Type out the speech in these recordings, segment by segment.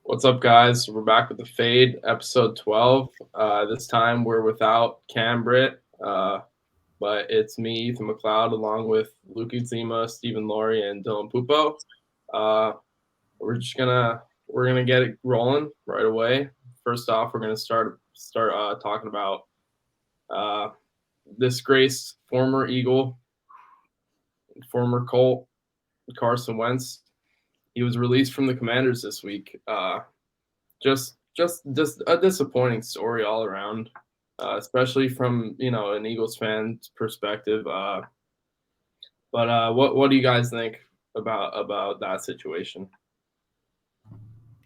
What's up, guys? We're back with the Fade, episode 12. This time we're without Cam Britt, but it's me, Ethan McLeod, along with Luke Zima, Stephen Laurie, and Dylan Pupo. Uh, we're gonna get it rolling right away. First off, we're gonna start talking about uh, disgraced former Eagle, former Colt, Carson Wentz. He was released from the Commanders this week. Just a disappointing story all around, especially from an Eagles fan's perspective. But what do you guys think about that situation?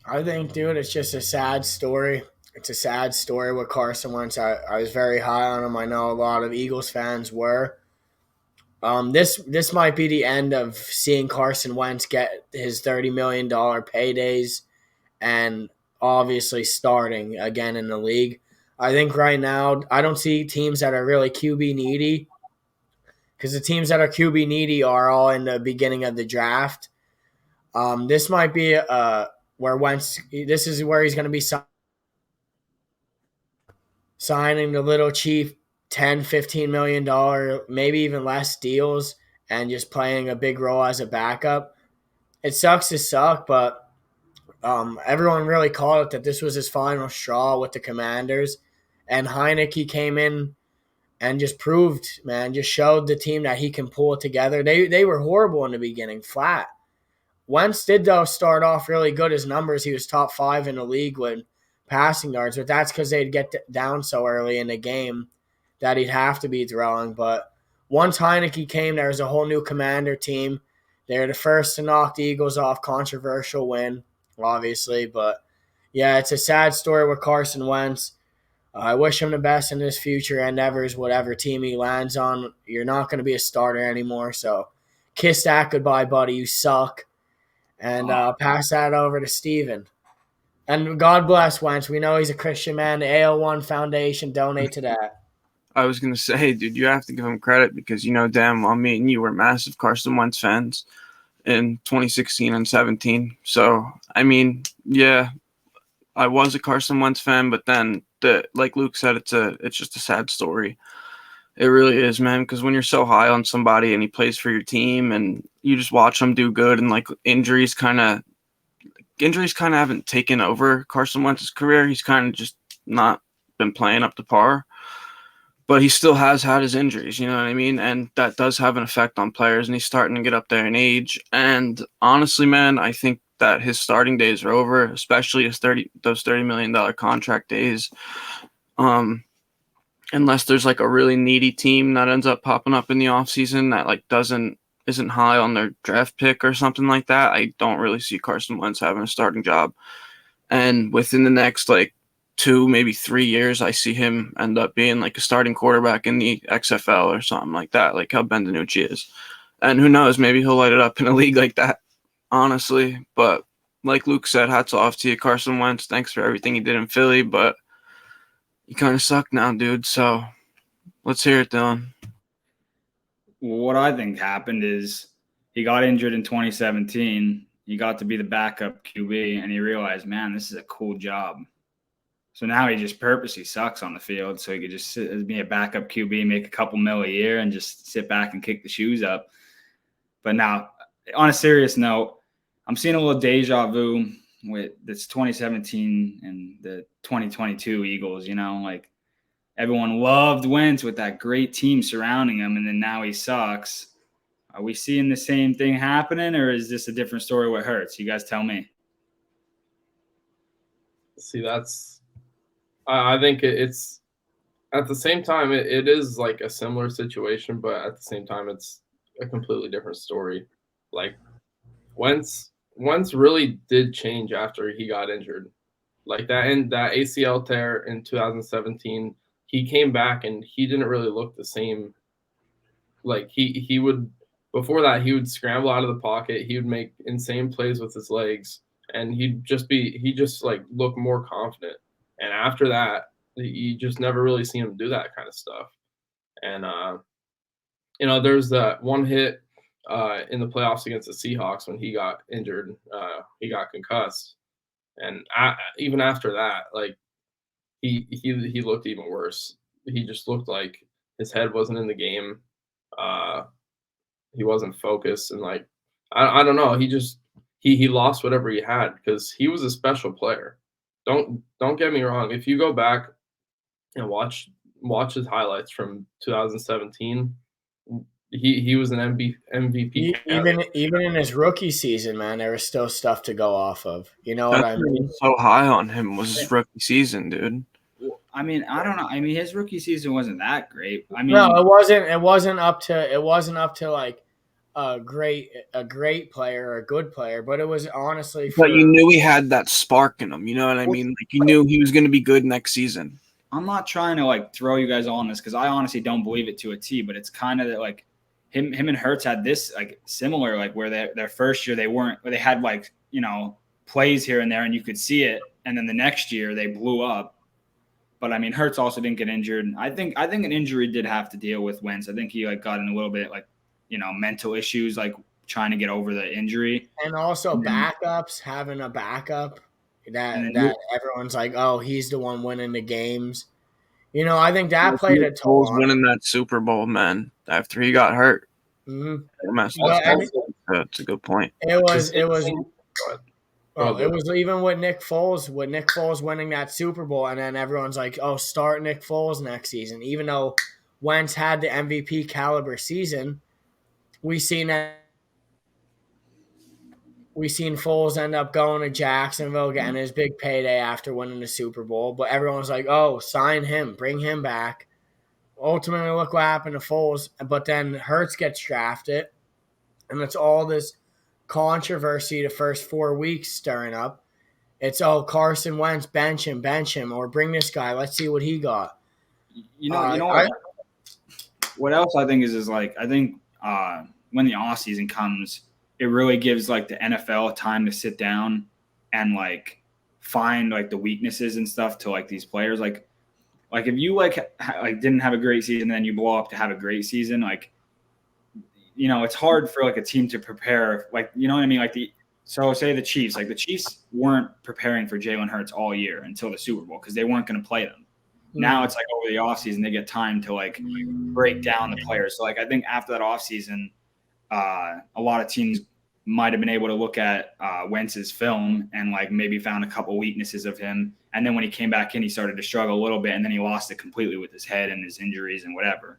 I think, dude, it's just a sad story. It's a sad story with Carson Wentz. I was very high on him. I know a lot of Eagles fans were. This might be the end of seeing Carson Wentz get his $30 million paydays and obviously starting again in the league. I think right now I don't see teams that are really QB needy because the teams that are QB needy are all in the beginning of the draft. This might be where Wentz. This is where he's going to be signing the little cheap 10, $15 million, maybe even less deals and just playing a big role as a backup. It sucks to suck, but everyone really called it that this was his final straw with the Commanders. And Heineke came in and just proved, man, just showed the team that he can pull it together. They were horrible in the beginning, flat. Wentz did, though, start off really good. His numbers, he was top 5 in the league with passing yards, but that's because they'd get down so early in the game that he'd have to be throwing. But once Heineke came, there was a whole new Commander team. They were the first to knock the Eagles off. Controversial win, obviously. But, yeah, it's a sad story with Carson Wentz. I wish him the best in his future endeavors, whatever team he lands on. You're not going to be a starter anymore, so kiss that goodbye, buddy. You suck. And pass that over to Steven. And God bless Wentz. We know he's a Christian man. The AL1 Foundation, donate to that. I was gonna say, dude, you have to give him credit because you know damn well me and you were massive Carson Wentz fans in 2016 and 17. So I mean, yeah, I was a Carson Wentz fan, but then like Luke said, it's just a sad story. It really is, man, because when you're so high on somebody and he plays for your team and you just watch him do good and like injuries kind of haven't taken over Carson Wentz's career. He's kind of just not been playing up to par, but he still has had his injuries, you know what I mean? And that does have an effect on players, and he's starting to get up there in age. And honestly, man, I think that his starting days are over, especially those $30 million contract days. Unless there's like a really needy team that ends up popping up in the offseason that like isn't high on their draft pick or something like that, I don't really see Carson Wentz having a starting job. And within the next like 2, maybe 3 years, I see him end up being like a starting quarterback in the XFL or something like that, like how Ben DiNucci is. And who knows, maybe he'll light it up in a league like that, honestly. But like Luke said, hats off to you, Carson Wentz. Thanks for everything you did in Philly, but you kind of suck now, dude. So let's hear it, Dylan. What I think happened is he got injured in 2017. He got to be the backup QB, and he realized, man, this is a cool job. So now he just purposely sucks on the field so he could just be a backup QB, make a couple mil a year, and just sit back and kick the shoes up. But now, on a serious note, I'm seeing a little deja vu with this 2017 and the 2022 Eagles, like everyone loved Wentz with that great team surrounding him, and then now he sucks. Are we seeing the same thing happening, or is this a different story with Hurts? You guys tell me. See, I think it's at the same time it is like a similar situation, but at the same time it's a completely different story. Like Wentz really did change after he got injured. Like that ACL tear in 2017, he came back and he didn't really look the same. Like he would before that he would scramble out of the pocket, he would make insane plays with his legs, and he just like look more confident. And after that, you just never really seen him do that kind of stuff. And there's that one hit in the playoffs against the Seahawks when he got injured. He got concussed, And even after that, like he looked even worse. He just looked like his head wasn't in the game. Uh, he wasn't focused, and like I don't know. He lost whatever he had because he was a special player. Don't get me wrong. If you go back and watch his highlights from 2017, he was an MVP candidate. Even in his rookie season, man, there was still stuff to go off of. You know what That's I why mean? was so high on him was his rookie season, dude. Well, I mean, I don't know. I mean, his rookie season wasn't that great. I mean, No, it wasn't. It wasn't up to. It wasn't up to like a great player or a good player, but it was honestly for. But you knew he had that spark in him. You know what I mean? Like you knew he was going to be good next season. I'm not trying to like throw you guys on this because I honestly don't believe it to a T, but it's kind of that like him and Hurts had this like similar like where their first year they had like plays here and there and you could see it, and then the next year they blew up. But I mean, Hurts also didn't get injured. I think an injury did have to deal with Wentz. I think he like got in a little bit like mental issues like trying to get over the injury. And also And then- backups, having a backup And then that everyone's like, oh, he's the one winning the games. I think that played a toll Foles on winning that Super Bowl, man. After he got hurt, him. They messed But, up. I mean- That's a good point. It was Go ahead. it was even with Nick Foles winning that Super Bowl, and then everyone's like, oh, start Nick Foles next season. Even though Wentz had the MVP caliber season, we seen Foles end up going to Jacksonville, getting his big payday after winning the Super Bowl. But everyone was like, oh, sign him, bring him back. Ultimately, look what happened to Foles. But then Hurts gets drafted, and it's all this controversy the first 4 weeks stirring up. It's, oh, Carson Wentz, bench him, or bring this guy. Let's see what he got. you know what? What else I think is like I think when the off season comes, it really gives like the NFL time to sit down and like find like the weaknesses and stuff to like these players. Like if you like didn't have a great season, then you blow up to have a great season. Like it's hard for like a team to prepare. Like what I mean. Like so say the Chiefs. Like the Chiefs weren't preparing for Jalen Hurts all year until the Super Bowl because they weren't going to play them. Now it's like over the offseason, they get time to like break down the players. So like I think after that offseason, a lot of teams might have been able to look at Wentz's film and like maybe found a couple weaknesses of him. And then when he came back in, he started to struggle a little bit, and then he lost it completely with his head and his injuries and whatever.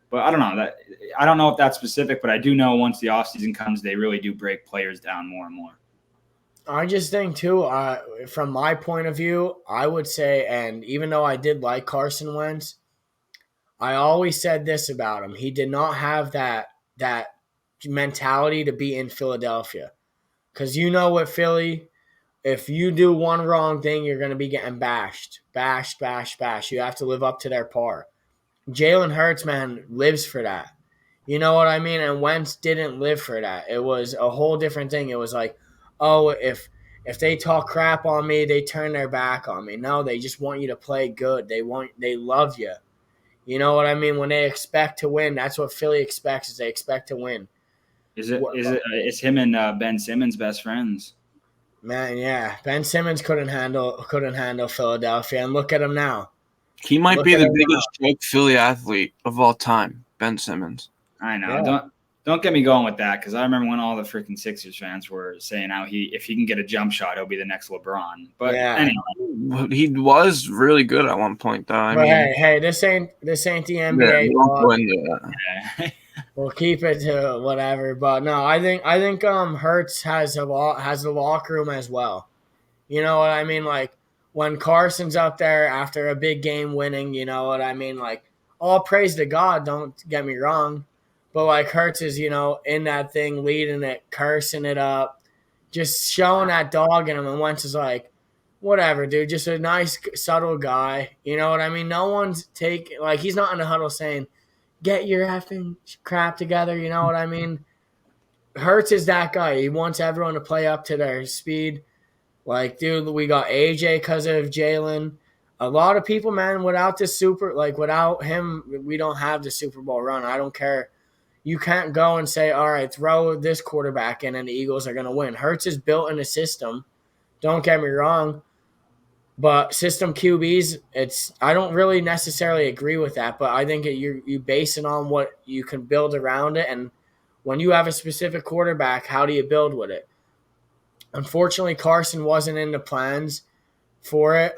But I don't know if that's specific, but I do know once the offseason comes, they really do break players down more and more. I just think, too, from my point of view, I would say, and even though I did like Carson Wentz, I always said this about him. He did not have that mentality to be in Philadelphia. Because with Philly, if you do one wrong thing, you're going to be getting bashed. Bash. You have to live up to their par. Jalen Hurts, man, lives for that. You know what I mean? And Wentz didn't live for that. It was a whole different thing. It was like, oh, if they talk crap on me, they turn their back on me. No, they just want you to play good. They love you. You know what I mean? When they expect to win, that's what Philly expects. Is they expect to win. Is him and Ben Simmons best friends? Man, yeah. Ben Simmons couldn't handle Philadelphia, and look at him now. He might be the biggest choke Philly athlete of all time, Ben Simmons. I know. Yeah. Don't get me going with that because I remember when all the freaking Sixers fans were saying how if he can get a jump shot, he'll be the next LeBron. But anyway, He was really good at one point, though. Hey, this ain't the NBA. Yeah, We'll keep it to whatever. But no, I think Hurts has the locker room as well. You know what I mean? Like when Carson's up there after a big game winning, you know what I mean? Like all praise to God, don't get me wrong. But like Hurts is, in that thing, leading it, cursing it up, just showing that dog in him. And Wentz is like, whatever, dude, just a nice, subtle guy. You know what I mean? No one's he's not in the huddle saying, get your effing crap together. You know what I mean? Hurts is that guy. He wants everyone to play up to their speed. Like, dude, we got AJ because of Jalen. A lot of people, man, without him, we don't have the Super Bowl run. I don't care. You can't go and say, all right, throw this quarterback in and the Eagles are going to win. Hurts is built in a system Don't get me wrong. But system QBs, I don't really necessarily agree with that, but I think you base it on what you can build around it. And when you have a specific quarterback, how do you build with it? Unfortunately, Carson wasn't in the plans for it.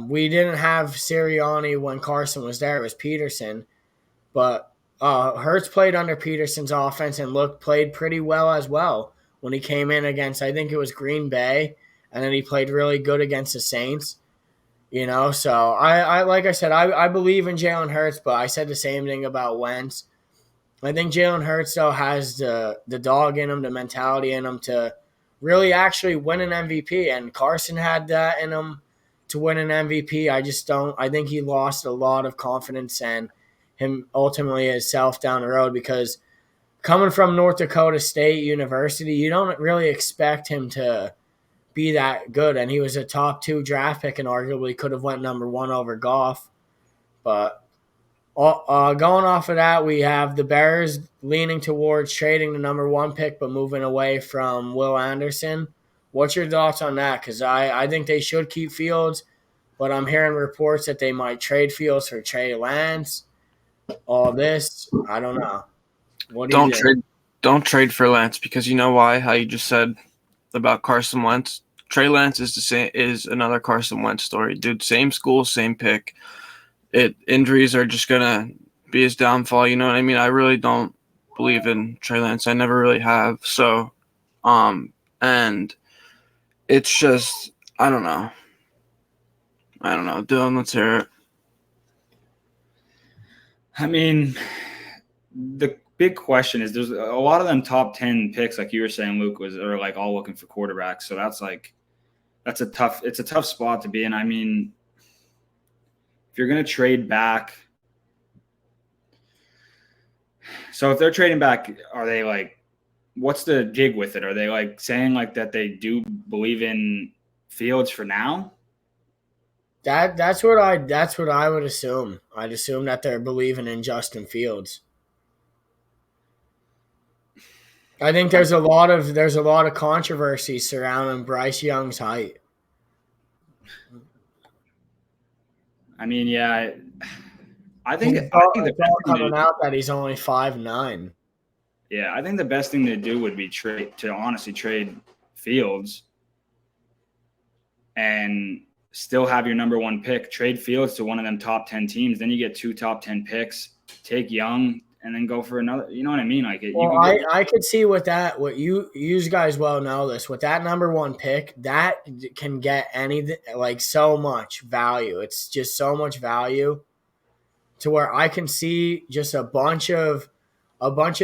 We didn't have Sirianni when Carson was there. It was Peterson. But Hurts played under Peterson's offense and played pretty well as well when he came in against, I think it was Green Bay, and then he played really good against the Saints. So I like I said, I believe in Jalen Hurts, but I said the same thing about Wentz. I think Jalen Hurts, though, has the dog in him, the mentality in him to really actually win an MVP. And Carson had that in him to win an MVP. I think he lost a lot of confidence and him ultimately himself down the road because coming from North Dakota State University, you don't really expect him to be that good, and he was a top 2 draft pick and arguably could have went number 1 over Goff. But going off of that, we have the Bears leaning towards trading the number 1 pick but moving away from Will Anderson. What's your thoughts on that? Because I think they should keep Fields, but I'm hearing reports that they might trade Fields for Trey Lance. All this, I don't know. What do you think? Don't trade for Lance because you know why? How you just said about Carson Wentz. Trey Lance is another Carson Wentz story, dude. Same school, same pick. Injuries are just gonna be his downfall. You know what I mean? I really don't believe in Trey Lance. I never really have. So, and it's just I don't know. Dylan, let's hear it. I mean, the big question is there's a lot of them top 10 picks, like you were saying, Luke, are like all looking for quarterbacks. So it's a tough spot to be in. I mean, if you're going to trade back, so if they're trading back, are they like, what's the jig with it? Are they like saying like that they do believe in Fields for now? That's what I would assume. I'd assume that they're believing in Justin Fields. I think there's a lot of controversy surrounding Bryce Young's height. I mean, yeah, I think It's all coming out that he's only 5'9". Yeah, I think the best thing to do would be honestly trade Fields and still have your number 1 pick. Trade Fields to one of them top 10 teams. Then you get 2 top 10 picks. Take Young and then go for another. You know what I mean? Like I could see with that. What you guys well know this. With that number 1 pick, that can get anything like so much value. It's just so much value to where I can see just a bunch of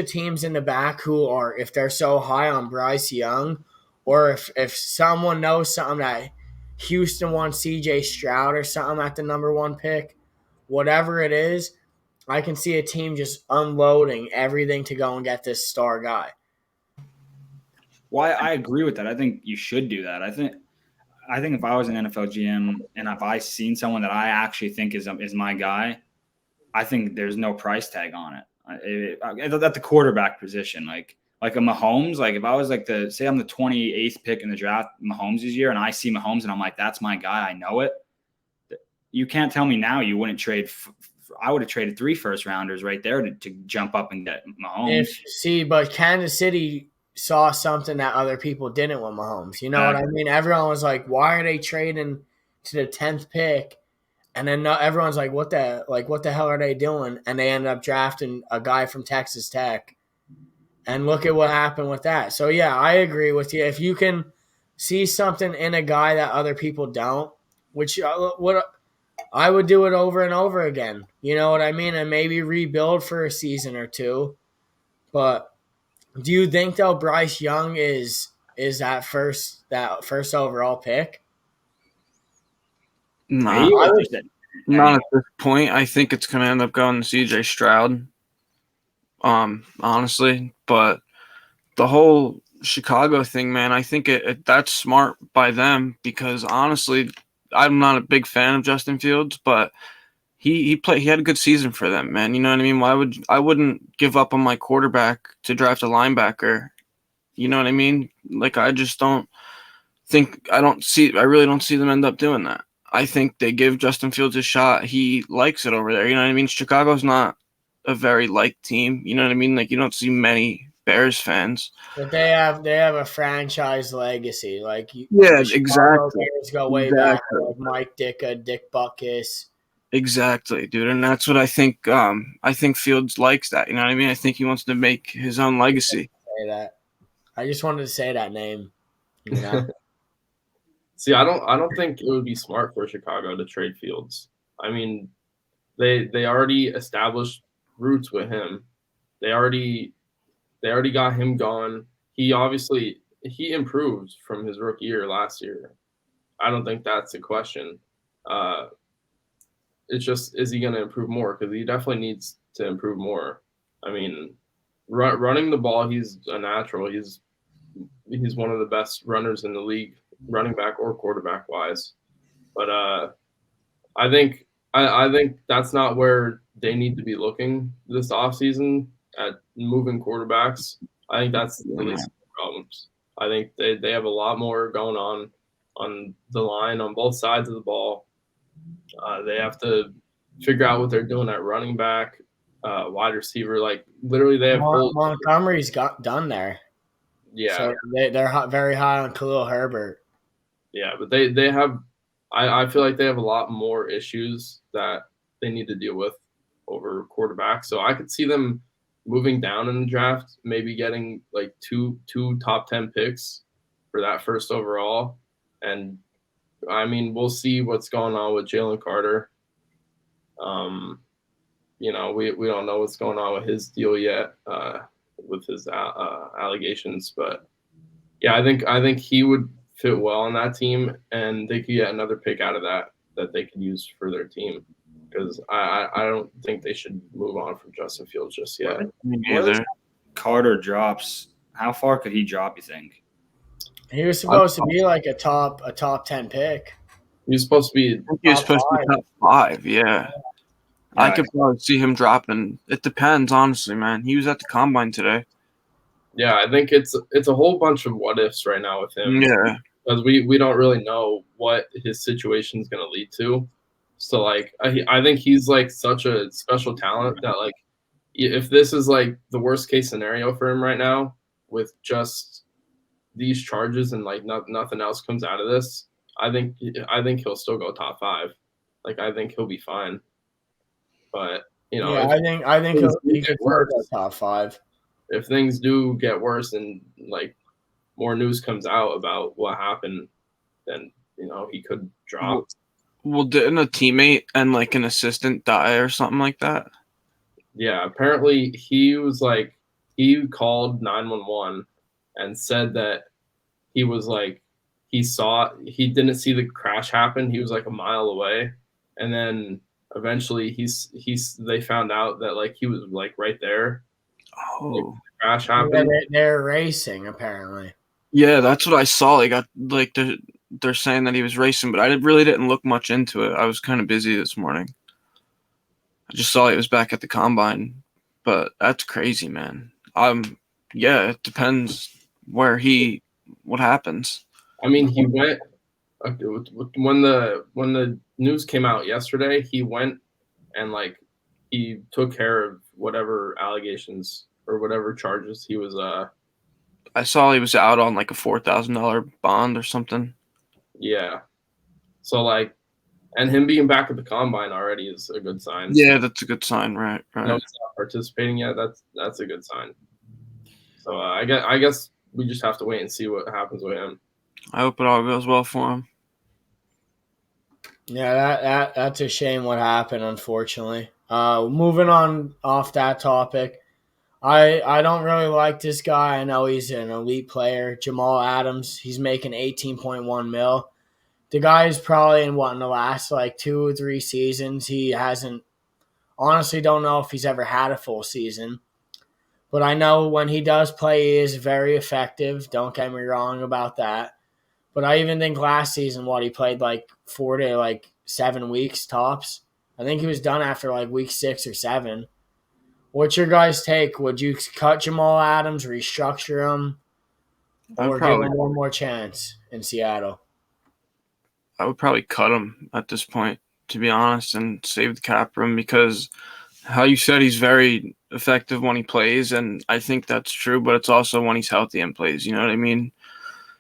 teams in the back who are, if they're so high on Bryce Young, or if someone knows something that Houston wants CJ Stroud or something at the number 1 pick, whatever it is, I can see a team just unloading everything to go and get this star guy. Well, I agree with that. I think you should do that. I think if I was an NFL GM and if I seen someone that I actually think is my guy, I think there's no price tag on it. At the quarterback position, like a Mahomes, like if I was like say I'm the 28th pick in the draft, Mahomes this year, and I see Mahomes and I'm like, that's my guy. I know it. You can't tell me now you wouldn't trade. I would have traded 3 first-rounders right there to jump up and get Mahomes. But Kansas City saw something that other people didn't with Mahomes. You know what I mean? Everyone was like, why are they trading to the 10th pick? And then everyone's like, what the hell are they doing? And they ended up drafting a guy from Texas Tech. And look at what happened with that. So, yeah, I agree with you. If you can see something in a guy that other people don't, which I would do it over and over again. You know what I mean? And maybe rebuild for a season or 2. But do you think, though, Bryce Young is that first overall pick? No, not at this point. I think it's going to end up going to CJ Stroud. Honestly, but the whole Chicago thing, man, I think that's smart by them because honestly, I'm not a big fan of Justin Fields, but he had a good season for them, man. You know what I mean? I wouldn't give up on my quarterback to draft a linebacker. You know what I mean? Like I just don't I really don't see them end up doing that. I think they give Justin Fields a shot. He likes it over there. You know what I mean? Chicago's not a very liked team. You know what I mean? Like, you don't see many Bears fans. But they have a franchise legacy. Like Yeah, the Chicago exactly. Bears go way back, like Mike Ditka, Dick Butkus. Exactly, dude. And that's what I think. I think Fields likes that. You know what I mean? I think he wants to make his own legacy. Say that. I just wanted to say that name. You know? See, I don't think it would be smart for Chicago to trade Fields. I mean, they already established roots with him. They already got him gone. He improved from his rookie year last year. I don't think that's a question. It's just, is he going to improve more? Because he definitely needs to improve more. I mean, running the ball, he's a natural. He's one of the best runners in the league, running back or quarterback wise. But I think that's not where they need to be looking this offseason at moving quarterbacks. I think that's the least of the problems. I think they have a lot more going on the line on both sides of the ball. They have to figure out what they're doing at running back, wide receiver. Like, literally, they have Montgomery's got done there. Yeah, so they're very high on Khalil Herbert. Yeah, but they have. I feel like they have a lot more issues that they need to deal with over quarterback. So I could see them moving down in the draft, maybe getting like two top 10 picks for that first overall. And I mean, we'll see what's going on with Jalen Carter. We don't know what's going on with his deal yet, with his allegations. But yeah, I think he would fit well on that team, and they could get another pick out of that they could use for their team. Because I don't think they should move on from Justin Fields just yet. What Carter drops, how far could he drop, you think? He was supposed to be like a top 10 pick. He was supposed to be top 5, yeah. I could probably see him dropping. It depends, honestly, man. He was at the combine today. Yeah, I think it's a whole bunch of what ifs right now with him. Yeah. Because we don't really know what his situation is going to lead to. So, like, I think he's, like, such a special talent that, like, if this is, like, the worst case scenario for him right now with just these charges and, like, nothing else comes out of this, I think he'll still go top 5. Like, I think he'll be fine. But, yeah, I think he could go top 5. If things do get worse and, like, more news comes out about what happened, then, he could drop. Well, didn't a teammate and, like, an assistant die or something like that? Yeah, apparently he was, like, he called 911 and said that he was, like, he didn't see the crash happen. He was, like, a mile away. And then eventually they found out that, like, he was, like, right there. Oh. Like, the crash happened. Yeah, they're racing, apparently. Yeah, that's what I saw. They got, like, they're saying that he was racing, but I really didn't look much into it. I was kind of busy this morning. I just saw he was back at the combine, but that's crazy, man. Yeah, it depends what happens. I mean, he went when the news came out yesterday. He went and, like, he took care of whatever allegations or whatever charges he was. I saw he was out on, like, a $4,000 bond or something. Yeah. So, like, and him being back at the combine already is a good sign. Yeah, that's a good sign, right? No, he's not participating yet. That's a good sign. So I guess we just have to wait and see what happens with him. I hope it all goes well for him. Yeah, that's a shame what happened, unfortunately. Moving on off that topic, I don't really like this guy. I know he's an elite player, Jamal Adams. He's making $18.1 million. The guy is probably in the last, like, 2 or 3 seasons. He hasn't, honestly don't know if he's ever had a full season. But I know when he does play, he is very effective. Don't get me wrong about that. But I even think last season, he played like 4 to like 7 weeks tops. I think he was done after like week 6 or 7. What's your guys' take? Would you cut Jamal Adams, restructure him? I would or give probably him one more chance in Seattle? cut him at this point, to be honest, and save the cap room because how you said he's very effective when he plays, and I think that's true, but it's also when he's healthy and plays. You know what I mean?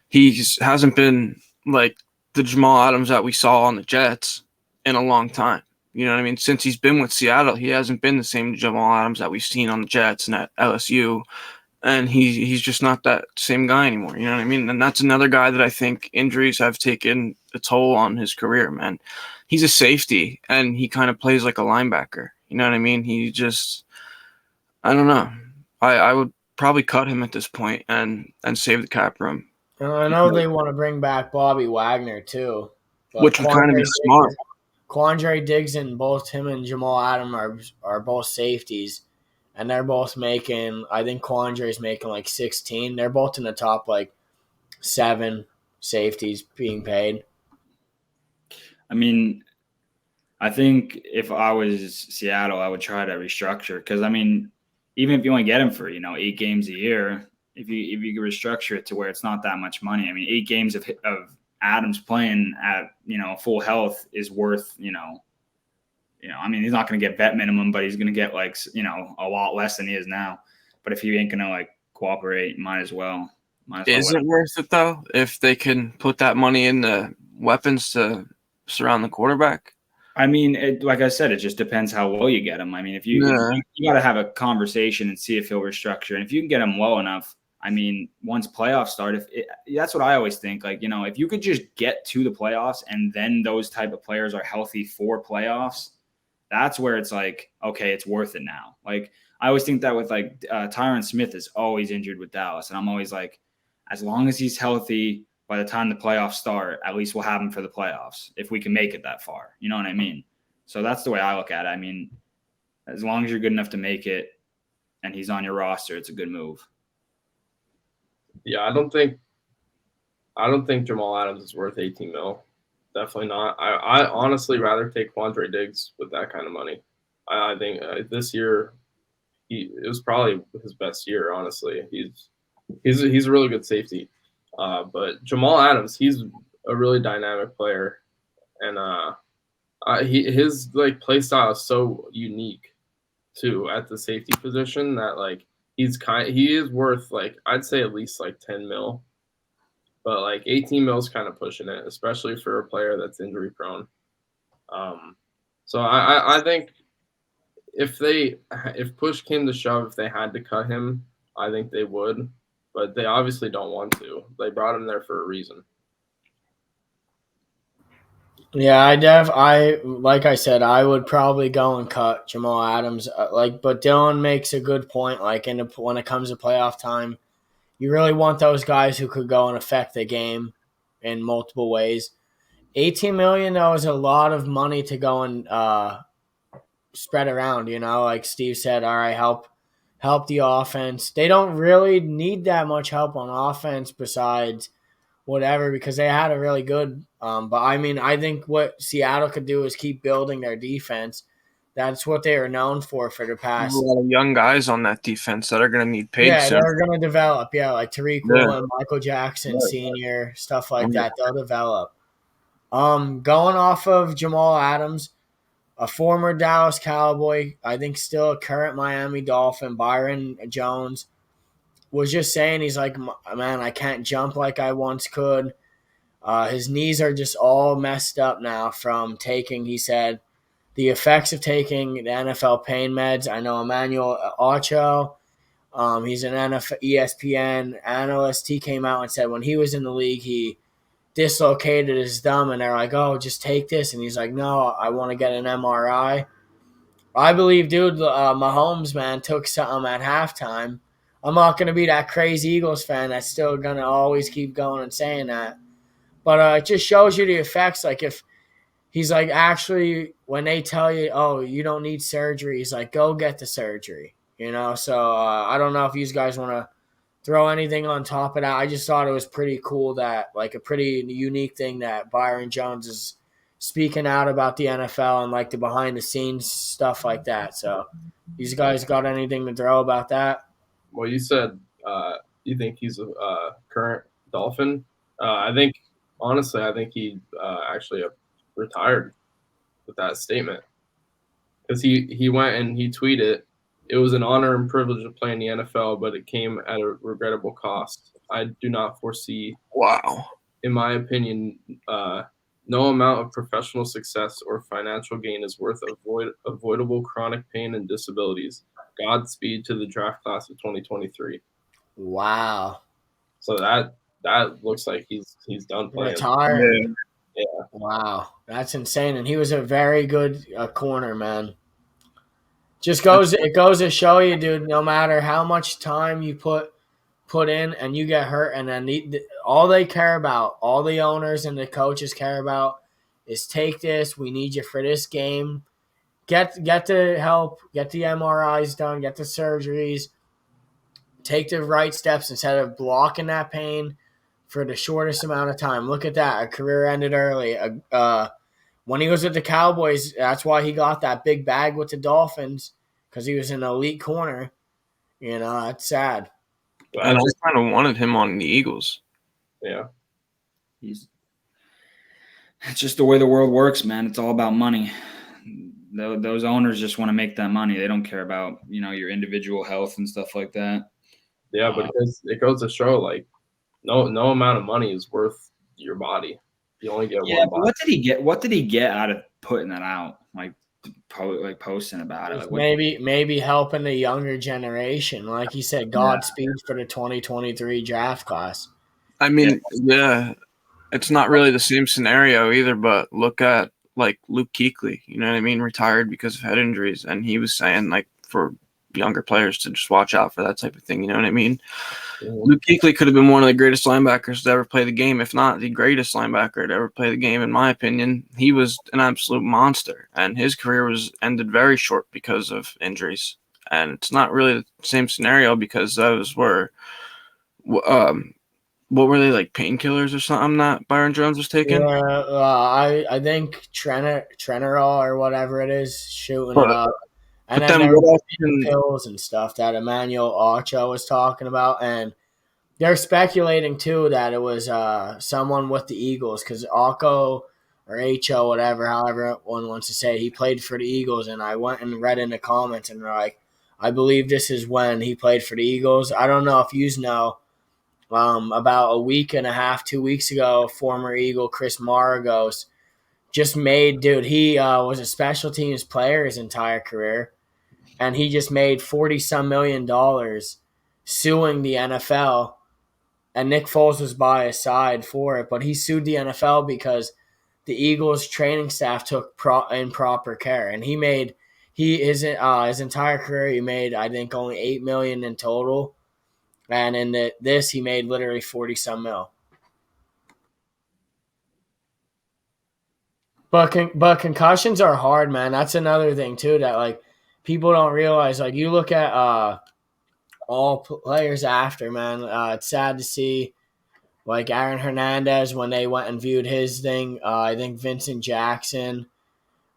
He hasn't been like the Jamal Adams that we saw on the Jets in a long time. You know what I mean? Since he's been with Seattle, he hasn't been the same Jamal Adams that we've seen on the Jets and at LSU. And he's just not that same guy anymore. You know what I mean? And that's another guy that I think injuries have taken a toll on his career, man. He's a safety, and he kind of plays like a linebacker. You know what I mean? He just, I don't know. I would probably cut him at this point and save the cap room, And I know they want to bring back Bobby Wagner too, but which would kind of be smart. Quandre Diggs and both him and Jamal Adams are both safeties, and they're both making. I think Quandre's making like 16. They're both in the top like 7 safeties being paid. I mean, I think if I was Seattle, I would try to restructure because I mean, even if you only get him for 8 games a year, if you could restructure it to where it's not that much money. I mean, 8 games of Adams playing at full health is worth I mean, he's not going to get vet minimum, but he's going to get like a lot less than he is now. But if he ain't going to like cooperate, might as well. Is it worth it though if they can put that money in the weapons to surround the quarterback? I mean, like I said, it just depends how well you get him. I mean, if you got to have a conversation and see if he'll restructure, and if you can get him low enough. I mean, once playoffs start, that's what I always think. Like, if you could just get to the playoffs and then those type of players are healthy for playoffs, that's where it's like, okay, it's worth it now. Like, I always think that with like Tyron Smith is always injured with Dallas. And I'm always like, as long as he's healthy by the time the playoffs start, at least we'll have him for the playoffs if we can make it that far. You know what I mean? So that's the way I look at it. I mean, as long as you're good enough to make it and he's on your roster, it's a good move. Yeah, I don't think Jamal Adams is worth 18 mil. Definitely not. I honestly rather take Quandre Diggs with that kind of money. I think this year it was probably his best year. Honestly, he's a really good safety. But Jamal Adams, he's a really dynamic player, and his like play style is so unique too at the safety position that like he is worth like I'd say at least like 10 mil. But like 18 mil is kind of pushing it, especially for a player that's injury prone. So I think if push came to shove, if they had to cut him, I think they would. But they obviously don't want to. They brought him there for a reason. Yeah, like I said, I would probably go and cut Jamal Adams. But Dylan makes a good point. Like when it comes to playoff time, you really want those guys who could go and affect the game in multiple ways. $18 million though is a lot of money to go and spread around. Like Steve said, all right, help the offense. They don't really need that much help on offense besides whatever because they had a really good. But I mean, I think what Seattle could do is keep building their defense. That's what they are known for the past. There's a lot of young guys on that defense that are going to need paid. Yeah, they're going to develop. Yeah, like Tariq Woolen, Michael Jackson, Right. Sr., stuff like that. They'll develop. Going off of Jamal Adams, a former Dallas Cowboy, I think still a current Miami Dolphin, Byron Jones, was just saying he's like, man, I can't jump like I once could. His knees are just all messed up now from taking, he said, the effects of taking the NFL pain meds. I know Emmanuel Ocho, he's an NFL, ESPN analyst. He came out and said when he was in the league, he dislocated his thumb, and they're like, oh, just take this. And he's like, no, I want to get an MRI. I believe, dude, Mahomes, man, took something at halftime. I'm not going to be that crazy Eagles fan that's still going to always keep going and saying that. But it just shows you the effects. Like if he's like, actually, when they tell you, oh, you don't need surgery, he's like, go get the surgery. So I don't know if you guys want to throw anything on top of that. I just thought it was pretty cool that, like, a pretty unique thing that Byron Jones is speaking out about the NFL and, like, the behind-the-scenes stuff like that. So, these guys got anything to throw about that? Well, you said you think he's a current Dolphin? I think honestly, I think he actually retired with that statement because he went and he tweeted, "It was an honor and privilege to play in the NFL, but it came at a regrettable cost. I do not foresee, Wow. in my opinion, no amount of professional success or financial gain is worth avoidable chronic pain and disabilities. Godspeed to the draft class of 2023." Wow. So that looks like he's done playing. Retired. Yeah. Wow. That's insane. And he was a very good corner, man. It goes to show you, dude, no matter how much time you put in and you get hurt, and then all they care about, all the owners and the coaches care about is take this. We need you for this game. Get the help, get the MRIs done, get the surgeries, take the right steps instead of blocking that pain for the shortest amount of time. Look at that. A career ended early. When he was with the Cowboys, that's why he got that big bag with the Dolphins, because he was an elite corner. You know, that's sad. And I kind of wanted him on the Eagles. Yeah. It's just the way the world works, man. It's all about money. Those owners just want to make that money. They don't care about, your individual health and stuff like that. Yeah, but it goes to show, like, no amount of money is worth your body. You only get one body. What did he get out of putting that out? Like posting about it? Like maybe helping the younger generation. Like he said, Godspeed for the 2023 draft class. I mean, yeah, it's not really the same scenario either, but look at like Luke Kuechly, you know what I mean? Retired because of head injuries. And he was saying, like, for younger players to just watch out for that type of thing, you know what I mean? Luke Kuechly could have been one of the greatest linebackers to ever play the game, if not the greatest linebacker to ever play the game, in my opinion. He was an absolute monster, and his career was ended very short because of injuries. And it's not really the same scenario because those were what were they, like painkillers or something that Byron Jones was taking? Yeah, I think Trenorol or whatever it is, shooting it up. And then there were pills and stuff that Emmanuel Ocho was talking about. And they're speculating, too, that it was someone with the Eagles because Ocho or H-O, whatever, however one wants to say, he played for the Eagles. And I went and read in the comments, and they're like, I believe this is when he played for the Eagles. I don't know if you know. About a week and a half, 2 weeks ago, former Eagle Chris Maragos just made, dude, he was a special teams player his entire career, and he just made $40-some million suing the NFL, and Nick Foles was by his side for it, but he sued the NFL because the Eagles training staff took improper care, and his entire career he made, I think, only $8 million in total. And in this, he made literally 40-some mil. But concussions are hard, man. That's another thing too that like people don't realize. Like you look at all players after, man. It's sad to see. Like Aaron Hernandez when they went and viewed his thing. I think Vincent Jackson,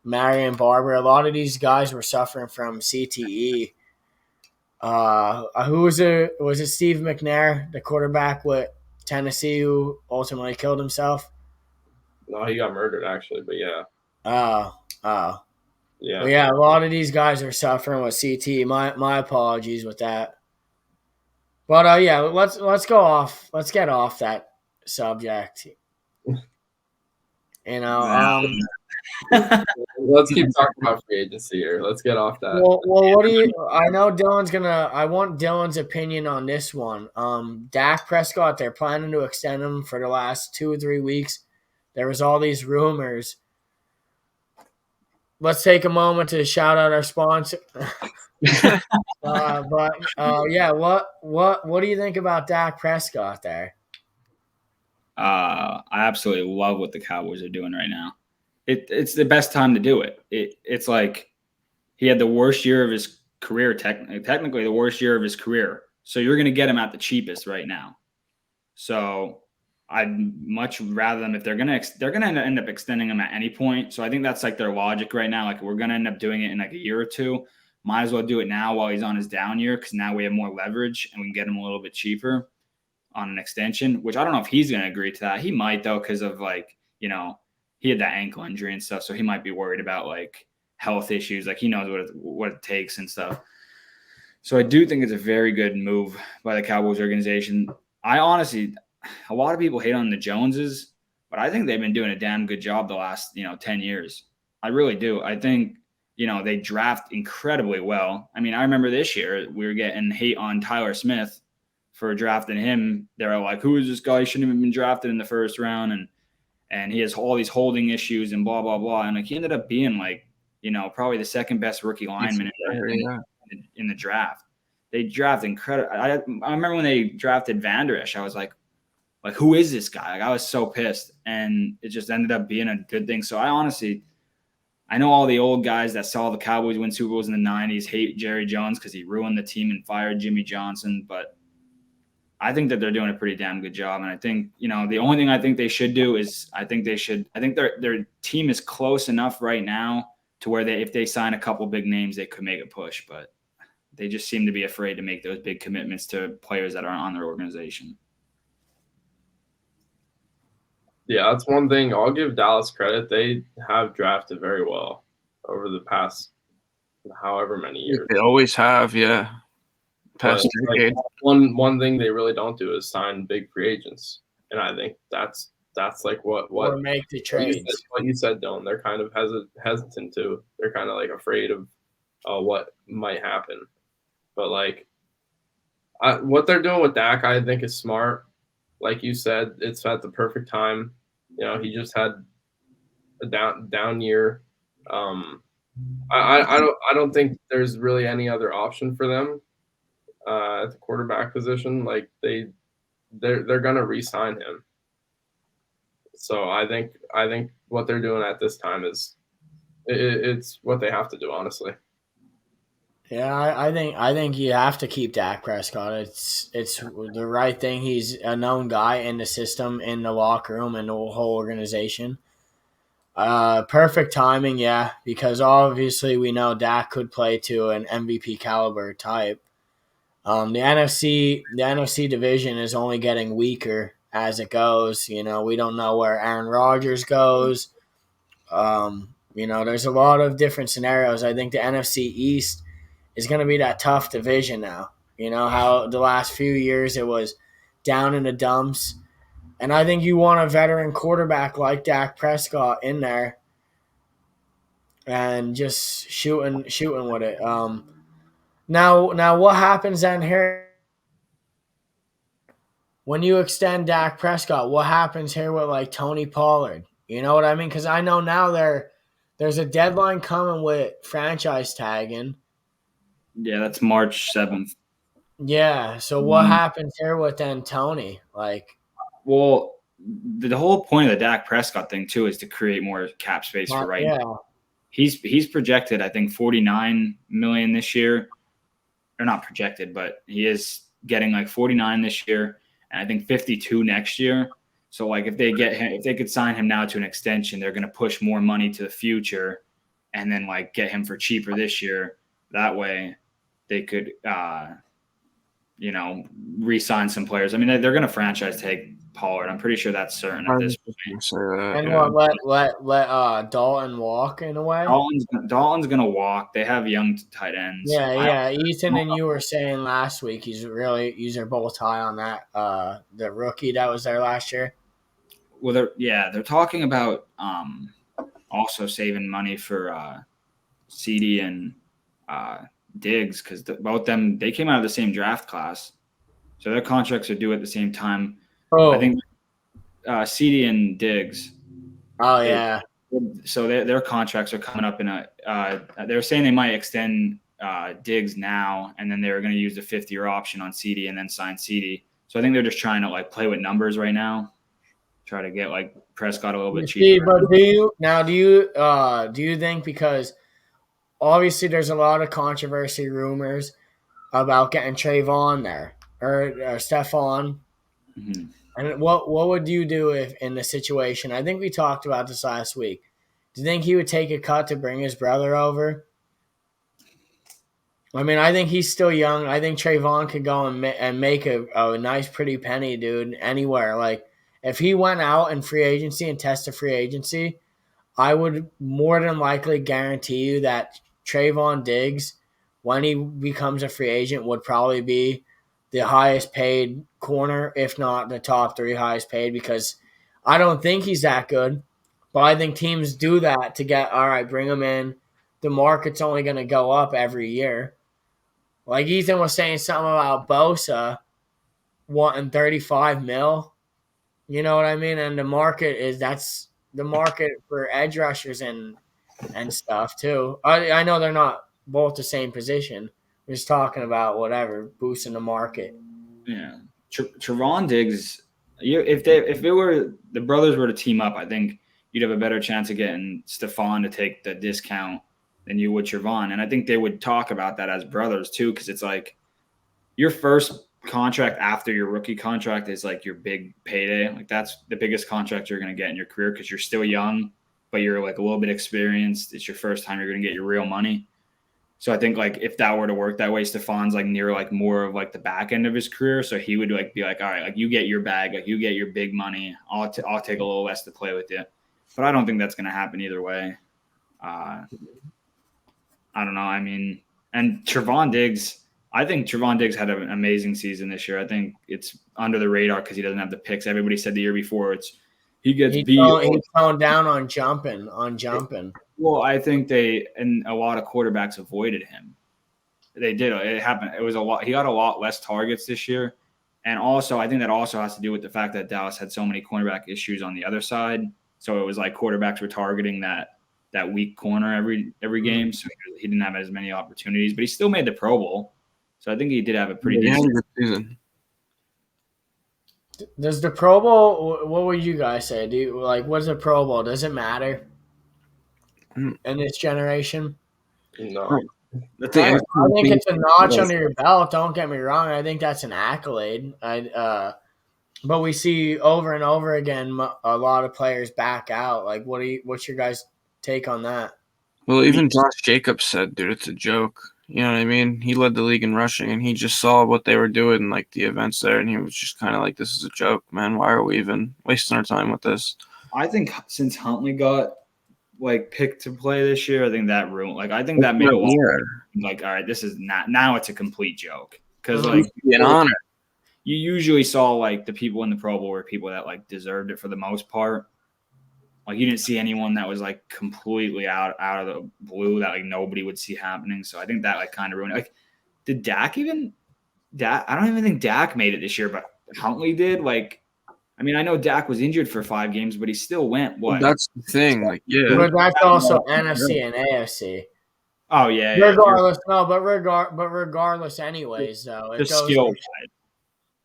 Marion Barber. A lot of these guys were suffering from CTE. Who was it? Was it Steve McNair, the quarterback with Tennessee, who ultimately killed himself? No, he got murdered actually, but yeah. Yeah. Well, yeah, a lot of these guys are suffering with CT. My apologies with that. But yeah, let's go off. Let's get off that subject. Let's keep talking about free agency here. Let's get off that. Well, what do you? I know Dylan's gonna. I want Dylan's opinion on this one. Dak Prescott. They're planning to extend him for the last 2 or 3 weeks. There was all these rumors. Let's take a moment to shout out our sponsor. Yeah, what do you think about Dak Prescott there? I absolutely love what the Cowboys are doing right now. It's the best time to do it. It's like he had the worst year of his career, technically the worst year of his career. So you're going to get him at the cheapest right now. So I'd much rather them if they're going to end up extending him at any point. So I think that's like their logic right now. Like we're going to end up doing it in like a year or two. Might as well do it now while he's on his down year because now we have more leverage and we can get him a little bit cheaper. on an extension, which I don't know if he's going to agree to that. He might though, because of like, you know, he had that ankle injury and stuff, so he might be worried about like health issues. Like he knows what it takes and stuff. So I do think it's a very good move by the Cowboys organization. I honestly, a lot of people hate on the Joneses, but I think they've been doing a damn good job the last 10 years. I really do. I think they draft incredibly well. I mean, I remember this year we were getting hate on Tyler Smith for drafting him. They were like, "Who is this guy? He shouldn't have been drafted in the first round." And he has all these holding issues and blah, blah, blah. And like he ended up being like, probably the second best rookie lineman in the draft. They draft incredible. I remember when they drafted Van Der Esch, I was like, who is this guy? Like, I was so pissed. And it just ended up being a good thing. So I know all the old guys that saw the Cowboys win Super Bowls in the 90s hate Jerry Jones because he ruined the team and fired Jimmy Johnson. But I think that they're doing a pretty damn good job. And I think, the only thing I think they should do is I think their team is close enough right now to where if they sign a couple big names, they could make a push. But they just seem to be afraid to make those big commitments to players that aren't on their organization. Yeah, that's one thing. I'll give Dallas credit. They have drafted very well over the past however many years. They always have, yeah. Past decade. One thing they really don't do is sign big free agents, and I think that's like what or make the trades. What you said, Dylan. They're kind of hesitant to. They're kind of like afraid of what might happen. But like, what they're doing with Dak, I think is smart. Like you said, it's at the perfect time. He just had a down year. I don't think there's really any other option for them at the quarterback position. Like they're gonna re-sign him. So I think what they're doing at this time is it's what they have to do, honestly. Yeah, I think you have to keep Dak Prescott. It's the right thing. He's a known guy in the system, in the locker room, and the whole organization. Perfect timing, yeah, because obviously we know Dak could play to an MVP caliber type. The NFC division is only getting weaker as it goes. We don't know where Aaron Rodgers goes. There's a lot of different scenarios. I think the NFC East is going to be that tough division now. How the last few years it was down in the dumps. And I think you want a veteran quarterback like Dak Prescott in there and just shooting with it. Now what happens then here when you extend Dak Prescott? What happens here with like Tony Pollard? You know what I mean? Because I know now there's a deadline coming with franchise tagging. Yeah, that's March 7th. Yeah, so what happens here with then Tony? Well, the whole point of the Dak Prescott thing too is to create more cap space for right now. He's projected, I think, $49 million this year. Or not projected, but he is getting like 49 this year, and I think 52 next year. So like if they could sign him now to an extension, they're going to push more money to the future, and then like get him for cheaper this year. That way, they could, re-sign some players. I mean, they're going to franchise tag Pollard. I'm pretty sure that's certain at this point. Let Dalton walk in a way? Dalton's going to walk. They have young tight ends. Yeah. Ethan and you were saying last week you're both high on that, the rookie that was there last year. Well, they're talking about also saving money for CD and Diggs because both them, they came out of the same draft class. So their contracts are due at the same time. Oh. I think CD and Diggs. Oh, yeah. So their contracts are coming up in they're saying they might extend Diggs now, and then they're going to use the 5th-year option on CD and then sign CD. So I think they're just trying to like play with numbers right now, try to get like Prescott a little bit cheaper. But do you think, because obviously there's a lot of controversy rumors about getting Trayvon there or Stephon. Mm-hmm. And what would you do if in the situation? I think we talked about this last week. Do you think he would take a cut to bring his brother over? I mean, I think he's still young. I think Trayvon could go and make a nice, pretty penny, dude, anywhere. Like, if he went out in free agency and tested free agency, I would more than likely guarantee you that Trayvon Diggs, when he becomes a free agent, would probably be the highest paid corner, if not the top 3 highest paid, because I don't think he's that good. But I think teams do that to get, all right, bring him in. The market's only going to go up every year. Like Ethan was saying something about Bosa wanting 35 mil. You know what I mean? And that's the market for edge rushers and stuff too. I know they're not both the same position. We're just talking about whatever, boosting the market. Yeah. Trevon Diggs, if the brothers were to team up, I think you'd have a better chance of getting Stephon to take the discount than you would Trevon. And I think they would talk about that as brothers too, because it's like your first contract after your rookie contract is like your big payday. Like that's the biggest contract you're going to get in your career because you're still young, but you're like a little bit experienced. It's your first time you're going to get your real money. So I think like if that were to work that way, Stephon's like near like more of like the back end of his career. So he would like be like, all right, like you get your bag, like you get your big money. I'll take a little less to play with you. But I don't think that's going to happen either way. I don't know. I mean, and Trevon Diggs, I think Trevon Diggs had an amazing season this year. I think it's under the radar because he doesn't have the picks. Everybody said the year before he gets beat. He's toned down on jumping. Well, I think and a lot of quarterbacks avoided him. They did. It happened. It was a lot. He got a lot less targets this year. And also, I think that also has to do with the fact that Dallas had so many cornerback issues on the other side. So it was like quarterbacks were targeting that weak corner every game. So he didn't have as many opportunities, but he still made the Pro Bowl. So I think he did have a pretty decent season. Does the Pro Bowl, what would you guys say? What's the Pro Bowl? Does it matter in this generation? No. I think it's a notch under your belt. Don't get me wrong. I think that's an accolade. But we see over and over again a lot of players back out. Like, what's your guys' take on that? Well, even Josh Jacobs said, dude, it's a joke. You know what I mean? He led the league in rushing, and he just saw what they were doing, like the events there, and he was just kind of like, this is a joke, man. Why are we even wasting our time with this? I think since Huntley got like picked to play this year, I think that ruined. Like, I think that made a lot. Like, all right, this is not now. It's a complete joke because like an honor. You usually saw like the people in the Pro Bowl were people that like deserved it for the most part. Like you didn't see anyone that was like completely out of the blue that like nobody would see happening. So I think that like kind of ruined it. Like, did Dak? I don't even think Dak made it this year, but Huntley did. Like, I mean, I know Dak was injured for 5 games, but he still went. What? That's the thing. Like, yeah. But that's also NFC and AFC. Oh yeah. Regardless, no, but regardless, anyways, though, the skill side.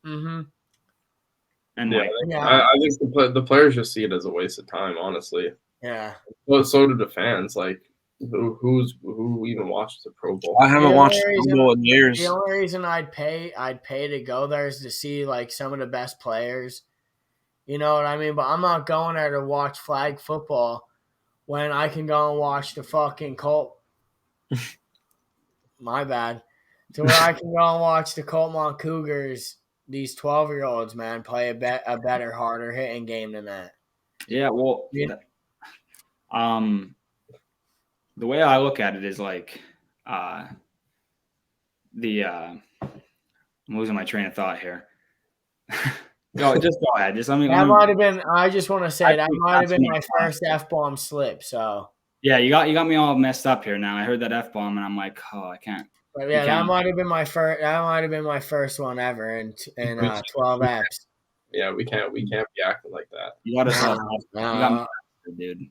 Mm-hmm. And I think the players just see it as a waste of time, honestly. Yeah. Well, so do the fans. Like, who even watches the Pro Bowl? I haven't watched the Pro Bowl in years. The only reason I'd pay to go there is to see like some of the best players. You know what I mean? But I'm not going there to watch flag football when I can go and watch the fucking Colt. My bad. To where I can go and watch the Coltmont Cougars, these 12-year-olds, man, play a better, harder hitting game than that. Yeah, well, the way I look at it is like I'm losing my train of thought here. Just go ahead. Might have been. I just want to say that might have been my first F-bomb slip. So yeah, you got me all messed up here now. I heard that F-bomb and I'm like, oh, I can't. But yeah, that might have been my first. That might have been my first one ever in 12 Fs. Yeah, we can't be acting like that. You got us all, dude.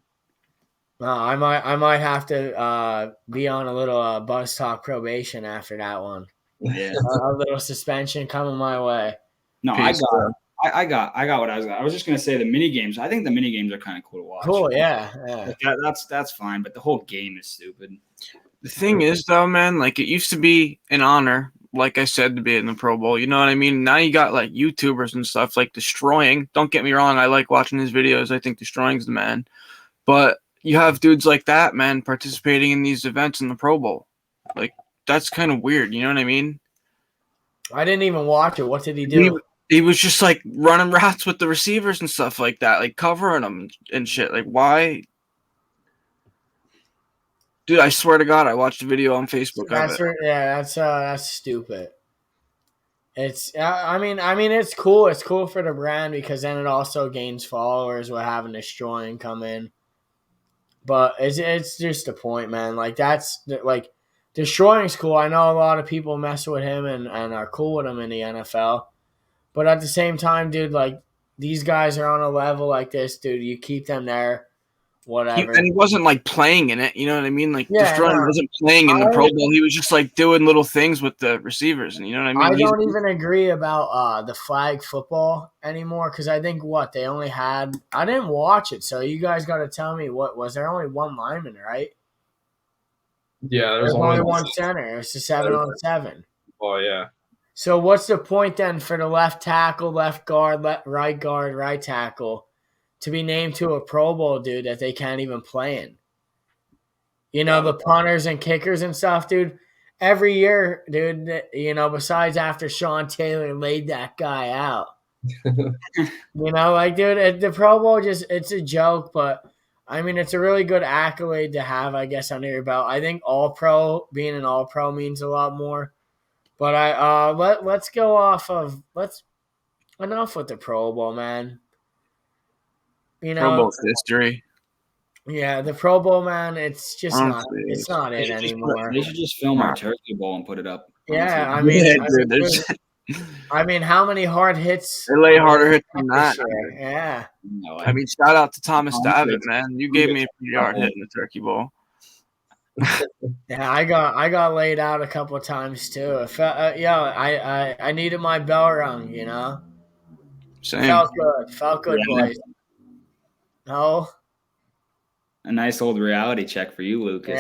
No, I might have to be on a little buzz talk probation after that one. Yeah, a little suspension coming my way. No, I got what I was. I was just gonna say the mini games. I think the mini games are kind of cool to watch. Cool, yeah. Like that's fine, but the whole game is stupid. The thing is, though, man, like it used to be an honor, like I said, to be in the Pro Bowl. You know what I mean? Now you got like YouTubers and stuff like Destroying. Don't get me wrong, I like watching his videos. I think Destroying's the man. But you have dudes like that, man, participating in these events in the Pro Bowl. Like, that's kind of weird. You know what I mean? I didn't even watch it. What did he do? He was just like running routes with the receivers and stuff like that, like covering them and shit. Like, why? Dude, I swear to God, I watched a video on Facebook of it. That's stupid. I mean, it's cool. It's cool for the brand because then it also gains followers with having Destroying come in. But it's just a point, man. Like that's like Destroying's cool. I know a lot of people mess with him and are cool with him in the NFL. But at the same time, dude, like these guys are on a level like this, dude. You keep them there, whatever. And he wasn't like playing in it, you know what I mean? Like Destroying no. wasn't playing in the Pro Bowl. He was just like doing little things with the receivers, and you know what I mean? I don't even agree about the flag football anymore because I think they only had. I didn't watch it, so you guys got to tell me what was there only one lineman, right? Yeah, there's only one center. It's a 7-on-7. Oh yeah. So what's the point then for the left tackle, left guard, right tackle to be named to a Pro Bowl, dude, that they can't even play in? You know, the punters and kickers and stuff, dude. Every year, dude, you know, besides after Sean Taylor laid that guy out. You know, like, dude, the Pro Bowl it's a joke, but I mean, it's a really good accolade to have, I guess, under your belt. I think All-Pro, being an All-Pro means a lot more. But let's go off of enough with the Pro Bowl, man. You know, Pro Bowl history. Yeah, the Pro Bowl, man. It's just not it anymore. They should just film our Turkey Bowl and put it up. Yeah, I mean, I mean, how many hard hits? They lay harder hits than that. Yeah. No, I mean, shout out to Thomas Davitt, man. You gave me a pretty hard hit in the Turkey Bowl. Yeah, I got laid out a couple of times too. I needed my bell rung, you know. Same. Felt good, boys. No. A nice old reality check for you, Lucas.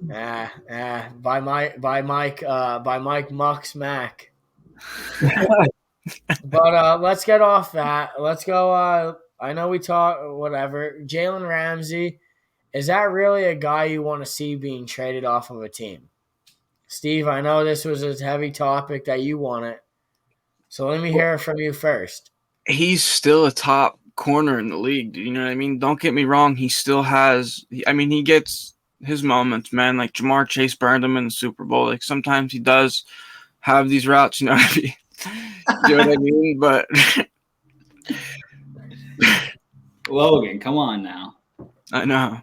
Yeah. By Mike Mucks Mac. But let's get off that. Let's go. I know we talk whatever. Jalen Ramsey. Is that really a guy you want to see being traded off of a team? Steve, I know this was a heavy topic that you wanted. So let me hear it from you first. He's still a top corner in the league. Do you know what I mean? Don't get me wrong. He still has – I mean, he gets his moments, man. Like Jamar Chase burned him in the Super Bowl. Like sometimes he does have these routes, you know what I mean? You know what I mean? But Logan, come on now. I know.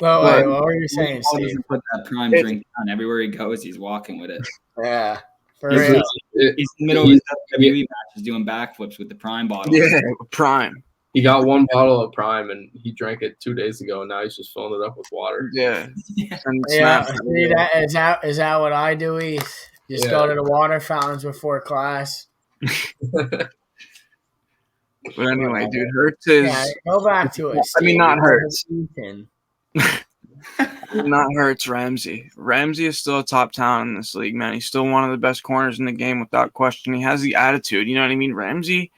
Well, wait, what were you saying, Paul Steve? doesn't put that prime drink down. Everywhere he goes, he's walking with it. Yeah, for He's real. in the middle of his WWE matches doing backflips with the prime bottle. Yeah, prime. He got one bottle of Prime and he drank it 2 days ago, and now he's just filling it up with water. Yeah. Yeah, see, is that what I do, Heath? Just go to the water fountains before class. But anyway, dude, Hurts is. Yeah, go back to it. I mean, not Hurts. Ethan. Not Hurts, Ramsey. Ramsey is still a top talent in this league, man. He's still one of the best corners in the game without question. He has the attitude, you know what I mean? Ramsey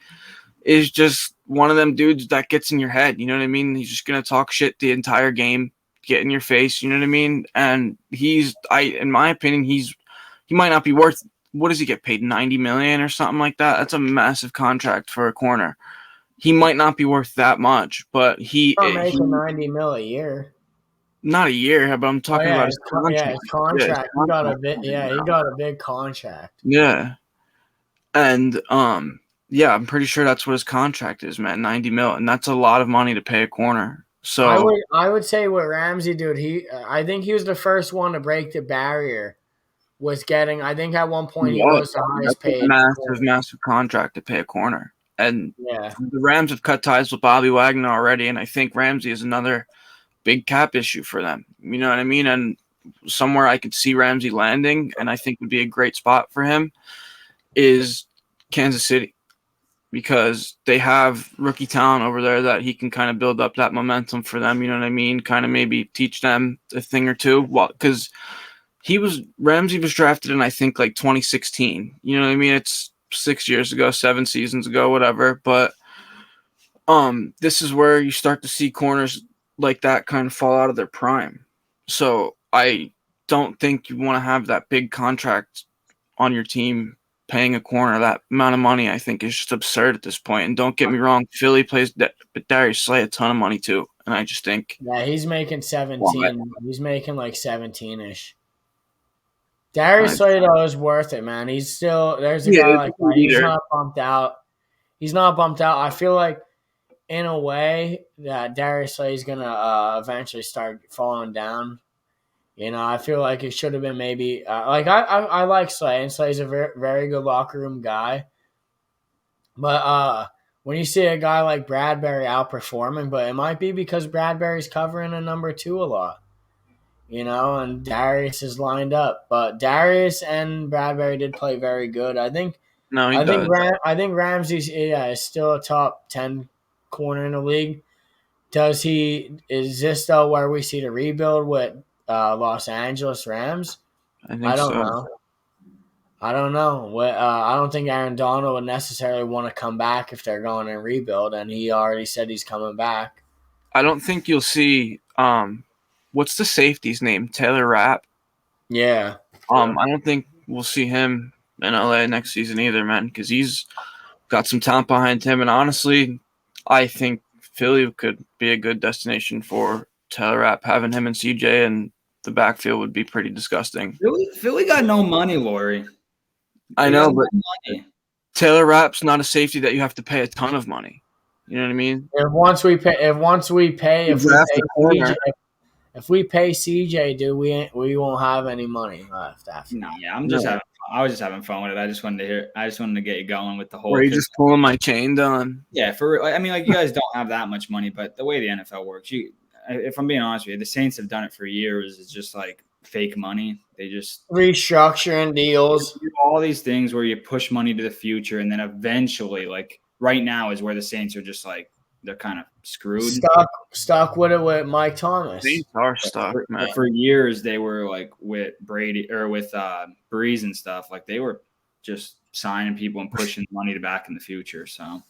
is just one of them dudes that gets in your head, you know what I mean? He's just going to talk shit the entire game, get in your face, you know what I mean? And in my opinion, he might not be worth, what does he get paid, $90 million or something like that? That's a massive contract for a corner. He might not be worth that much, but he's making $90 million a year. Not a year, but I'm talking about his contract. Yeah, his contract. He got a big contract. Yeah. And yeah, I'm pretty sure that's what his contract is, man. $90 million. And that's a lot of money to pay a corner. So I would say with Ramsey, dude, I think he was the first one to break the barrier. Was getting, I think at one point he was the highest paid. Massive contract to pay a corner. And yeah, the Rams have cut ties with Bobby Wagner already, and I think Ramsey is another big cap issue for them. You know what I mean? And somewhere I could see Ramsey landing, and I think would be a great spot for him, is Kansas City. Because they have rookie talent over there that he can kind of build up that momentum for them, you know what I mean? Kind of maybe teach them a thing or two. Well, because Ramsey was drafted in, I think, like 2016. You know what I mean? It's 6 years ago, 7 seasons ago, whatever. But this is where you start to see corners like that kind of fall out of their prime. So I don't think you want to have that big contract on your team. Paying a corner that amount of money, I think, is just absurd at this point. And don't get me wrong, Philly pays Darius Slay a ton of money too, and I just think Yeah, he's making 17. He's making like 17-ish. Darius Slay though is worth it, man. He's still there's a guy like that. He's not bumped out. He's not bumped out. I feel like in a way that Darius Slay is gonna eventually start falling down. You know, I feel like it should have been maybe I like Slay, and Slay's a very, very good locker room guy. But when you see a guy like Bradbury outperforming, but it might be because Bradbury's covering a number 2 a lot, you know, and Darius is lined up. But Darius and Bradbury did play very good. I think Ramsey is still a top 10 corner in the league. Is this though where we see the rebuild with Los Angeles Rams? I don't know. I don't know. I don't think Aaron Donald would necessarily want to come back if they're going and rebuild, and he already said he's coming back. I don't think you'll see what's the safety's name? Taylor Rapp? Yeah. I don't think we'll see him in LA next season either, man, because he's got some talent behind him. And honestly, I think Philly could be a good destination for Taylor Rapp. Having him and CJ in the backfield would be pretty disgusting. Philly got no money, Lori. I know, but Taylor Rapp's not a safety that you have to pay a ton of money. You know what I mean? If we pay CJ, dude, we won't have any money left after. No, yeah, I was just having fun with it. I just wanted to get you going with the whole. Were you just pulling my chain, Don? Yeah, I mean, like, you guys don't have that much money, but the way the NFL works, if I'm being honest with you, the Saints have done it for years. It's just like fake money. They just restructuring deals, all these things where you push money to the future, and then eventually, like right now, is where the Saints are just like they're kind of screwed. Stuck with it with Mike Thomas. Saints are stuck, man. For years, they were like with Brady or with Breeze and stuff. Like they were just signing people and pushing money back in the future. So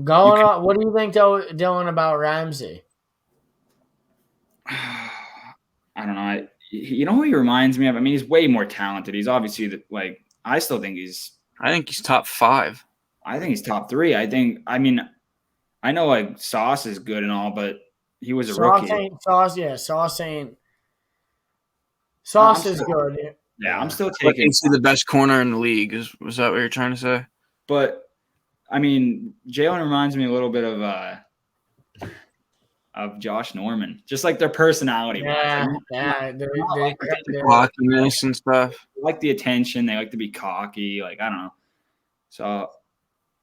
going on, what do you think, Dylan, about Ramsey? I don't know. You know who he reminds me of? I mean, he's way more talented. He's obviously I still think I think he's top 5. I think he's top 3. I know like Sauce is good and all, but he was a rookie. Sauce is good. Yeah, I'm still taking. He's the best corner in the league. Was that what you're trying to say? But I mean, Jalen reminds me a little bit of Josh Norman, just like their personality. Yeah, they're cockiness and stuff. They like the attention. They like to be cocky. Like, I don't know. So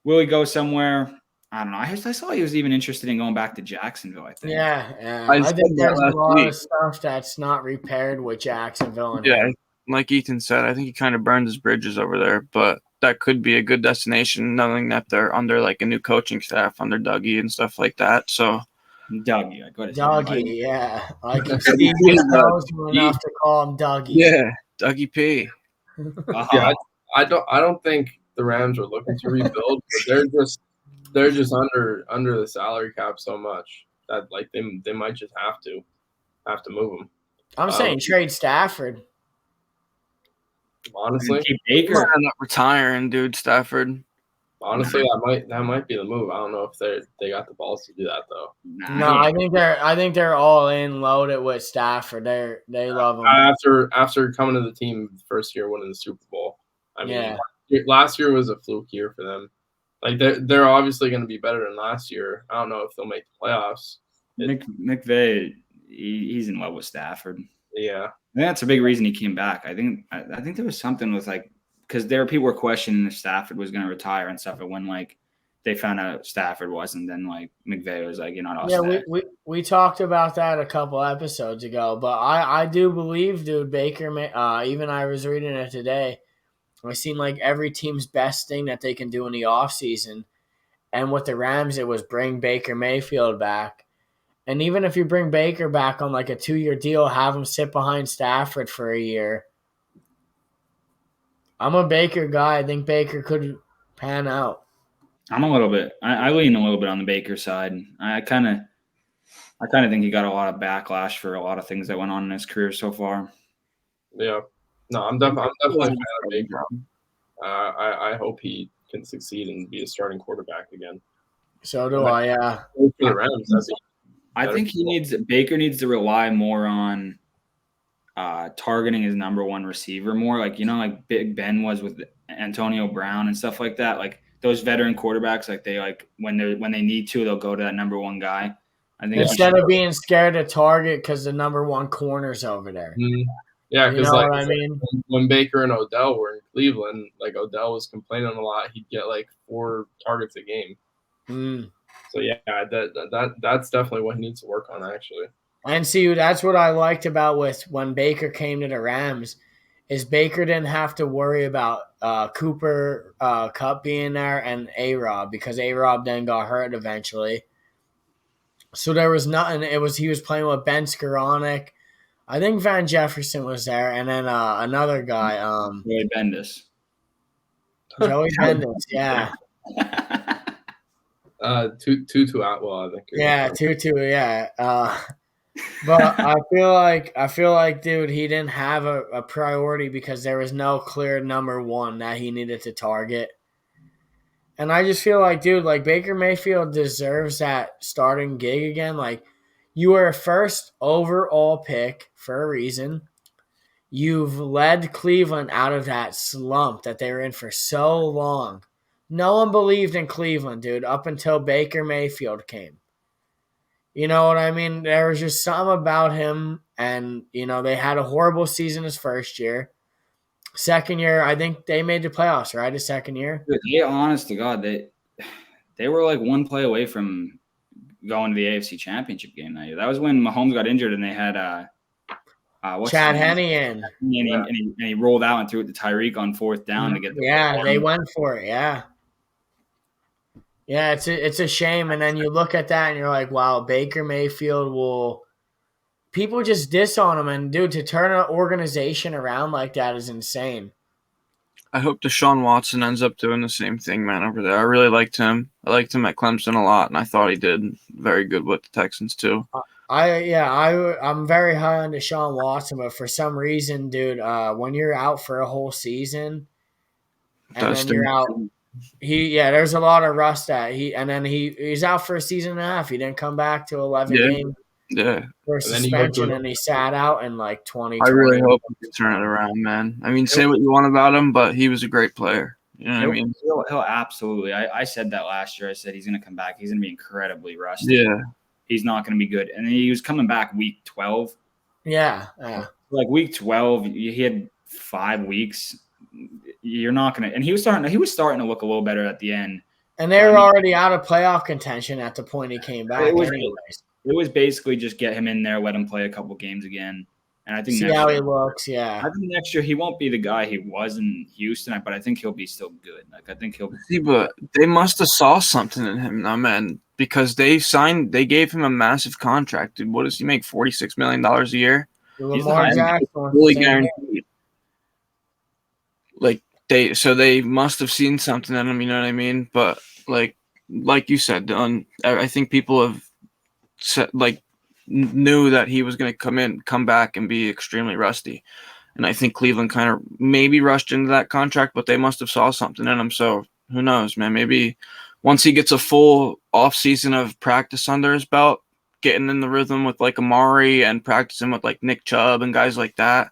will he go somewhere? I don't know. I saw he was even interested in going back to Jacksonville, I think. Yeah. I think there's a lot of stuff that's not repaired with Jacksonville. Yeah, like Ethan said, I think he kind of burned his bridges over there, but that could be a good destination, knowing that they're under like a new coaching staff under Dougie and stuff like that. So Dougie, yeah. I can see enough to call him Dougie. Yeah, Dougie P. Yeah, I don't think the Rams are looking to rebuild, but they're just under the salary cap so much that like they might just have to move them. I'm saying trade Stafford. Honestly, keep Baker. I'm not retiring, dude. Stafford. Honestly, that might be the move. I don't know if they got the balls to do that though. No, I think they're all in loaded with Stafford. They love him. After coming to the team first year winning the Super Bowl. I mean, last year was a fluke year for them. Like they're obviously going to be better than last year. I don't know if they'll make the playoffs. McVay, he's in love with Stafford. Yeah, I think that's a big reason he came back. I think there was something with like because people were questioning if Stafford was going to retire and stuff. And when like they found out Stafford wasn't, then like McVay was like, you're not all set. Yeah, we talked about that a couple episodes ago. But I do believe, dude, Baker. Even I was reading it today. It seemed like every team's best thing that they can do in the offseason. And with the Rams, it was bring Baker Mayfield back. And even if you bring Baker back on like a 2-year deal, have him sit behind Stafford for a year. I'm a Baker guy. I think Baker could pan out. I'm a little bit. I lean a little bit on the Baker side. I kind of think he got a lot of backlash for a lot of things that went on in his career so far. Yeah. No, I'm definitely a fan of Baker. I hope he can succeed and be a starting quarterback again. So do I. Yeah. For the Rams, that'd be I think Baker needs to rely more on targeting his number one receiver more. Like, like Big Ben was with Antonio Brown and stuff like that. Like those veteran quarterbacks, like they when they need to, they'll go to that number one guy. I think instead of being scared to target because the number one corner's over there. Yeah, You know what I mean? When Baker and Odell were in Cleveland, like Odell was complaining a lot. He'd get like 4 targets a game. So yeah, that's definitely what he needs to work on, actually. And see, that's what I liked about with when Baker came to the Rams, is Baker didn't have to worry about Cooper Kupp being there and A-Rob, because A-Rob then got hurt eventually. So there was nothing. He was playing with Ben Skoranek. I think Van Jefferson was there, and then another guy, Joey Bendis. Joey Bendis, yeah. Tutu Atwell, I think. Yeah, Tutu, yeah. But I feel like, dude, he didn't have a priority because there was no clear number one that he needed to target. And I just feel like, dude, like Baker Mayfield deserves that starting gig again. Like, you were a first overall pick for a reason. You've led Cleveland out of that slump that they were in for so long. No one believed in Cleveland, dude, up until Baker Mayfield came. You know what I mean? There was just something about him, and, they had a horrible season his first year. Second year, I think they made the playoffs, right? His second year? Yeah, honest to God, they were like one play away from going to the AFC Championship game that year. That was when Mahomes got injured and they had Chad Henne in. And he rolled out and threw it to Tyreek on 4th down to get the ball. They went for it, yeah. Yeah, it's a shame. And then you look at that and you're like, wow, Baker Mayfield will – people just diss on him. And, dude, to turn an organization around like that is insane. I hope Deshaun Watson ends up doing the same thing, man, over there. I really liked him. I liked him at Clemson a lot, and I thought he did very good with the Texans too. I'm very high on Deshaun Watson, but for some reason, dude, when you're out for a whole season and then you're out – there's a lot of rust he's out for a season and a half. He didn't come back to 11 games. Yeah. For suspension, and he sat out in like 2020. I really hope he can turn it around, man. I mean, say what you want about him, but he was a great player. You know what I mean? He'll absolutely. I said that last year. I said he's going to come back. He's going to be incredibly rusty. Yeah. He's not going to be good. And he was coming back week 12. Yeah. Like week 12, he had 5 weeks. You're not going to – and he was starting to look a little better at the end. And they were already out of playoff contention at the point he came back It was basically just get him in there, let him play a couple games again. And I think see how he looks, yeah. I think next year he won't be the guy he was in Houston, but I think he'll be still good. Like I think he'll see, but they must have saw something in him now, man, because they gave him a massive contract. Dude, what does he make? $46 million a year? Lamar Jackson, fully guaranteed. Like they must have seen something in him, you know what I mean? But like you said, I think people have knew that he was going to come back and be extremely rusty. And I think Cleveland kind of maybe rushed into that contract, but they must have saw something in him. So who knows, man? Maybe once he gets a full off season of practice under his belt, getting in the rhythm with like Amari and practicing with like Nick Chubb and guys like that,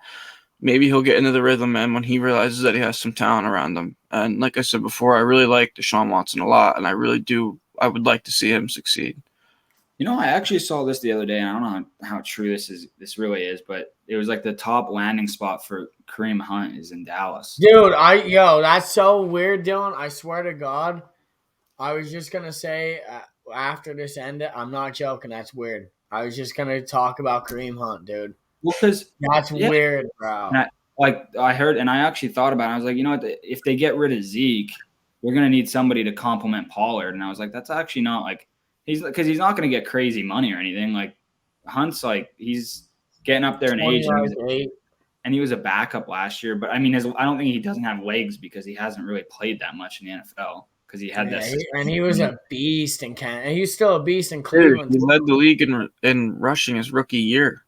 maybe he'll get into the rhythm, man, when he realizes that he has some talent around him. And like I said before, I really like Deshaun Watson a lot, and I would like to see him succeed. I actually saw this the other day, and I don't know how true this really is, but it was like the top landing spot for Kareem Hunt is in Dallas. Dude, that's so weird, Dylan. I swear to God, I was just going to say after this ended, I'm not joking, that's weird. I was just going to talk about Kareem Hunt, dude. Well, because that's weird, bro. I heard, and I actually thought about it. I was like, if they get rid of Zeke, they're going to need somebody to complement Pollard. And I was like, that's actually not like, he's not going to get crazy money or anything. Like Hunt's he's getting up there in age, and he was a backup last year. But I mean, I don't think he doesn't have legs because he hasn't really played that much in the NFL because he had this. And he was a beast in Canada. And he's still a beast in Cleveland. He led the league in rushing his rookie year.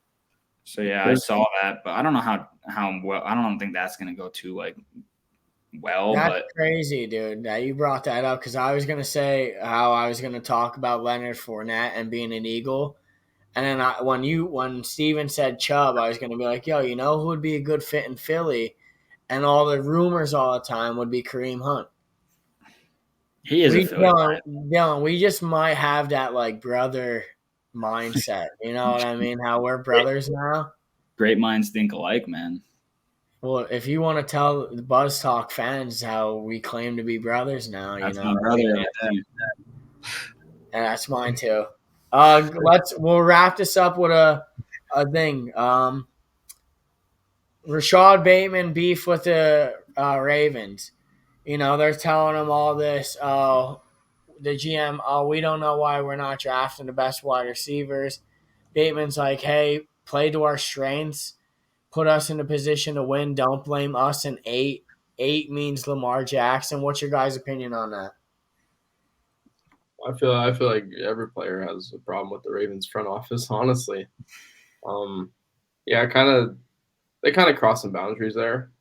So yeah, I saw that, but I don't know how well. I don't think that's going to go too well, That's but crazy, dude, that you brought that up because I was going to say how I was going to talk about Leonard Fournette and being an Eagle. And then when Steven said Chubb, I was going to be like, yo, you know who would be a good fit in Philly? And all the rumors all the time would be Kareem Hunt. he is a Philly guy. Dylan, we just might have that brother mindset. You know what I mean? How we're brothers now. Great minds think alike, man. Well, if you want to tell the Buzz Talk fans how we claim to be brothers now, That's you know, my brother right there. and that's mine too. We'll wrap this up with a thing. Rashad Bateman beef with the Ravens. You know, they're telling him all this. Oh, the GM. Oh, we don't know why we're not drafting the best wide receivers. Bateman's like, hey, play to our strengths. Put us in a position to win. Don't blame us. And 8 means Lamar Jackson. What's your guys' opinion on that? I feel like every player has a problem with the Ravens front office, honestly. Yeah, they kind of cross some boundaries there.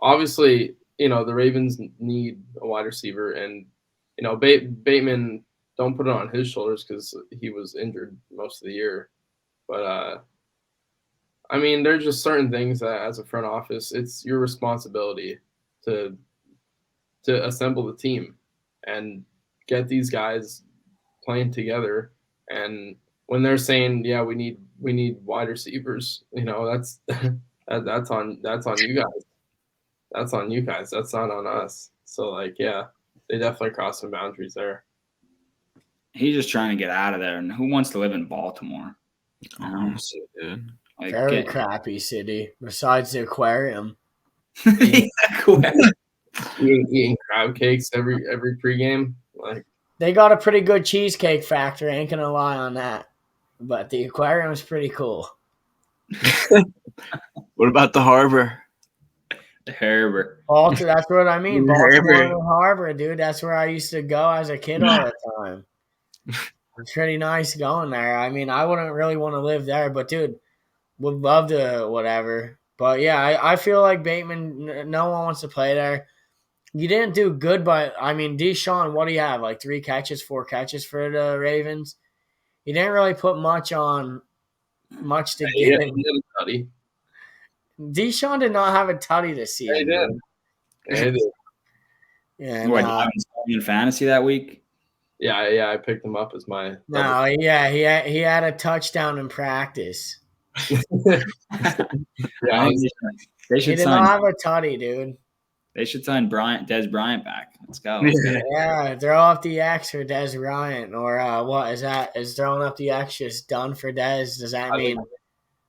Obviously, you know, the Ravens need a wide receiver, and you know, Bateman, don't put it on his shoulders because he was injured most of the year. But I mean, there's just certain things that as a front office, it's your responsibility to assemble the team and get these guys playing together. And when they're saying, yeah, we need wide receivers, you know, that's that's on you guys. That's on you guys. That's not on us. So like, yeah, they definitely cross some boundaries there. He's just trying to get out of there. And who wants to live in Baltimore? Honestly, dude. Very crappy city. Besides the aquarium. Eating crab cakes every pregame. Like, they got a pretty good cheesecake factory. Ain't gonna lie on that. But the aquarium is pretty cool. What about the harbor? The harbor. That's what I mean. Baltimore Harbor, dude. That's where I used to go as a kid all the time. It's pretty nice going there. I mean, I wouldn't really want to live there, but dude, would love to whatever. But yeah, I feel like Bateman, no one wants to play there. You didn't do good, but I mean, Deshaun, what do you have? Like 4 catches for the Ravens? You didn't really put much to give. Deshaun did not have a tutty this season. He did. Yeah. What, in fantasy that week? Yeah, I picked him up as my. No, yeah, he had a touchdown in practice. Yeah, they should he did not have a tutty, dude. They should sign Dez Bryant back. Let's go. Yeah, throw up the X for Dez Bryant, or what is that? Is throwing up the X just done for Dez? Does that mean?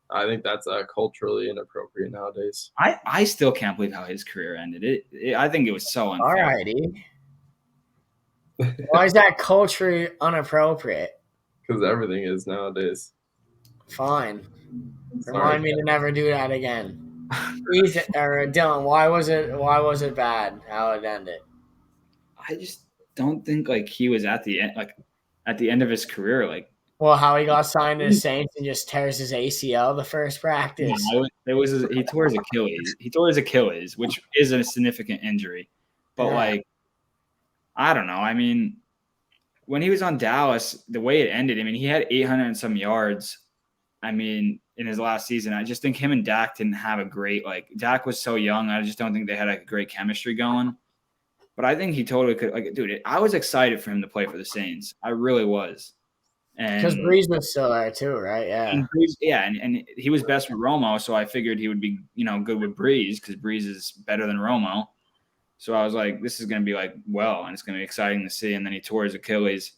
I think that's culturally inappropriate nowadays. I still can't believe how his career ended. I think it was so unfair. Alrighty. Why is that culturally inappropriate? Because everything is nowadays. Fine. Remind me to never do that again. Dylan, why was it bad how it ended? I just don't think he was at the end of his career. Well, how he got signed to the Saints and just tears his ACL the first practice. Yeah, he tore his Achilles. He tore his Achilles, which is a significant injury. But I don't know. I mean, when he was on Dallas, the way it ended, I mean, he had 800 and some yards. I mean, in his last season, I just think him and Dak didn't have a great Dak was so young. I just don't think they had a great chemistry going. But I think he totally could. Dude, I was excited for him to play for the Saints. I really was. Because Breeze was still there too, right? Yeah. And he was best with Romo, so I figured he would be, good with Breeze because Breeze is better than Romo. So I was like, this is going to be and it's going to be exciting to see. And then he tore his Achilles.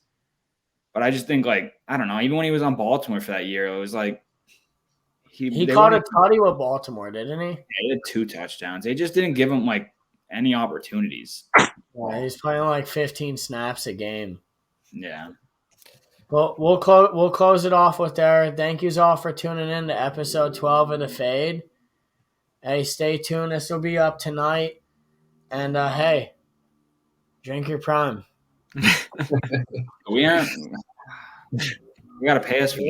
But I just think I don't know. Even when he was on Baltimore for that year, it was he caught a tutty with Baltimore, didn't he? Yeah, he had 2 touchdowns. They just didn't give him any opportunities. Yeah, he's playing 15 snaps a game. Yeah. Well, we'll close it off with there. Thank yous all for tuning in to episode 12 of The Fade. Hey, stay tuned. This will be up tonight. And, hey, drink your prime. We got to pay us for